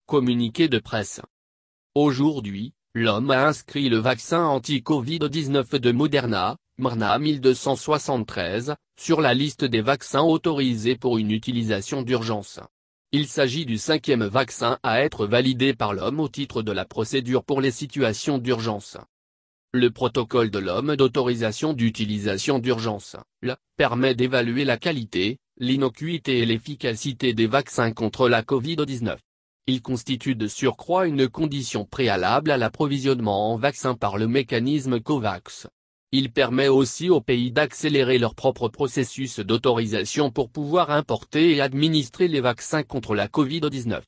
Communiqué de presse. Aujourd'hui, l'OMS a inscrit le vaccin anti-Covid-19 de Moderna, Mrna 1273, sur la liste des vaccins autorisés pour une utilisation d'urgence. Il s'agit du 5e vaccin à être validé par l'OMS au titre de la procédure pour les situations d'urgence. Le protocole de l'OMS d'autorisation d'utilisation d'urgence, permet d'évaluer la qualité, l'innocuité et l'efficacité des vaccins contre la Covid-19. Il constitue de surcroît une condition préalable à l'approvisionnement en vaccins par le mécanisme COVAX. Il permet aussi aux pays d'accélérer leur propre processus d'autorisation pour pouvoir importer et administrer les vaccins contre la Covid-19.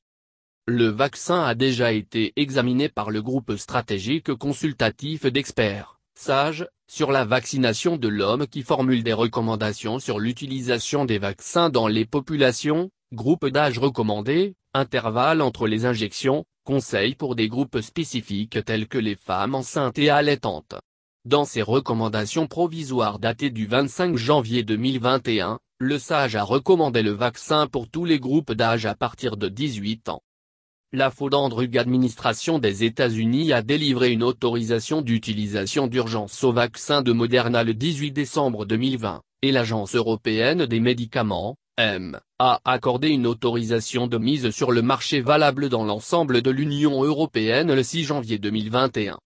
Le vaccin a déjà été examiné par le groupe stratégique consultatif d'experts, SAGE, sur la vaccination de l'homme qui formule des recommandations sur l'utilisation des vaccins dans les populations, groupe d'âge recommandé, intervalle entre les injections, conseils pour des groupes spécifiques tels que les femmes enceintes et allaitantes. Dans ses recommandations provisoires datées du 25 janvier 2021, le SAGE a recommandé le vaccin pour tous les groupes d'âge à partir de 18 ans. La Food and Drug Administration des États-Unis a délivré une autorisation d'utilisation d'urgence au vaccin de Moderna le 18 décembre 2020, et l'Agence européenne des médicaments, EMA, a accordé une autorisation de mise sur le marché valable dans l'ensemble de l'Union européenne le 6 janvier 2021.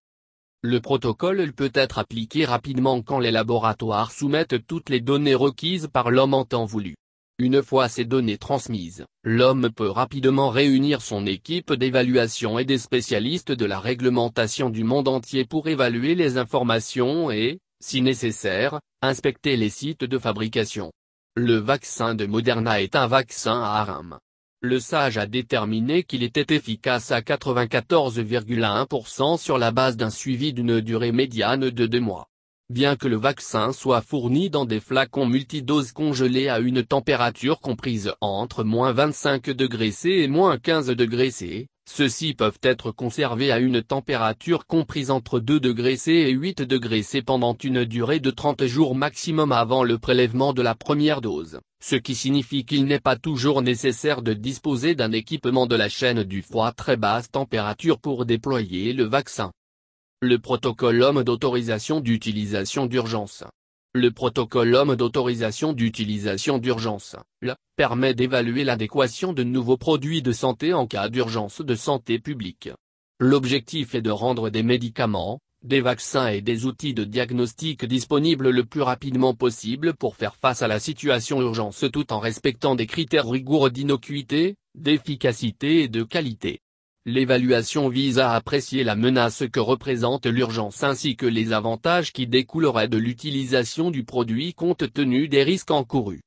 Le protocole peut être appliqué rapidement quand les laboratoires soumettent toutes les données requises par l'homme en temps voulu. Une fois ces données transmises, l'homme peut rapidement réunir son équipe d'évaluation et des spécialistes de la réglementation du monde entier pour évaluer les informations et, si nécessaire, inspecter les sites de fabrication. Le vaccin de Moderna est un vaccin à armes. Le SAGE a déterminé qu'il était efficace à 94,1% sur la base d'un suivi d'une durée médiane de 2 mois. Bien que le vaccin soit fourni dans des flacons multidoses congelés à une température comprise entre -25°C et -15°C, ceux-ci peuvent être conservés à une température comprise entre 2°C et 8°C pendant une durée de 30 jours maximum avant le prélèvement de la première dose, ce qui signifie qu'il n'est pas toujours nécessaire de disposer d'un équipement de la chaîne du froid à très basse température pour déployer le vaccin. Le protocole OMS d'autorisation d'utilisation d'urgence. Le protocole OMS d'autorisation d'utilisation d'urgence, permet d'évaluer l'adéquation de nouveaux produits de santé en cas d'urgence de santé publique. L'objectif est de rendre des médicaments, des vaccins et des outils de diagnostic disponibles le plus rapidement possible pour faire face à la situation d'urgence tout en respectant des critères rigoureux d'innocuité, d'efficacité et de qualité. L'évaluation vise à apprécier la menace que représente l'urgence ainsi que les avantages qui découleraient de l'utilisation du produit compte tenu des risques encourus.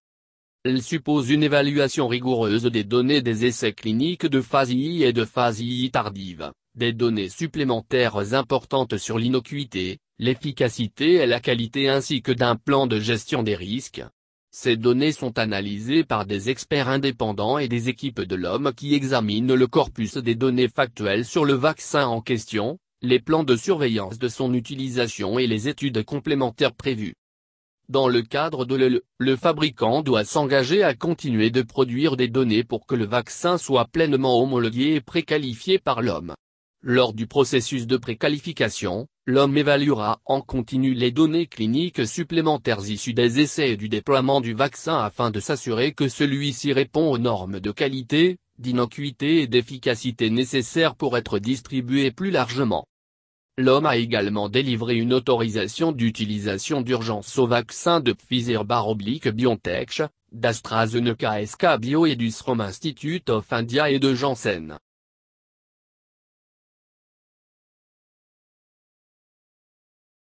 Elle suppose une évaluation rigoureuse des données des essais cliniques de phase II et de phase II tardive, des données supplémentaires importantes sur l'innocuité, l'efficacité et la qualité ainsi que d'un plan de gestion des risques. Ces données sont analysées par des experts indépendants et des équipes de l'OMS qui examinent le corpus des données factuelles sur le vaccin en question, les plans de surveillance de son utilisation et les études complémentaires prévues. Dans le cadre de le fabricant doit s'engager à continuer de produire des données pour que le vaccin soit pleinement homologué et préqualifié par l'OMS. Lors du processus de préqualification, l'OMS évaluera en continu les données cliniques supplémentaires issues des essais et du déploiement du vaccin afin de s'assurer que celui-ci répond aux normes de qualité, d'innocuité et d'efficacité nécessaires pour être distribué plus largement. L'OMS a également délivré une autorisation d'utilisation d'urgence au vaccin de Pfizer-BioNTech, d'AstraZeneca SK Bio et du Serum Institute of India et de Janssen.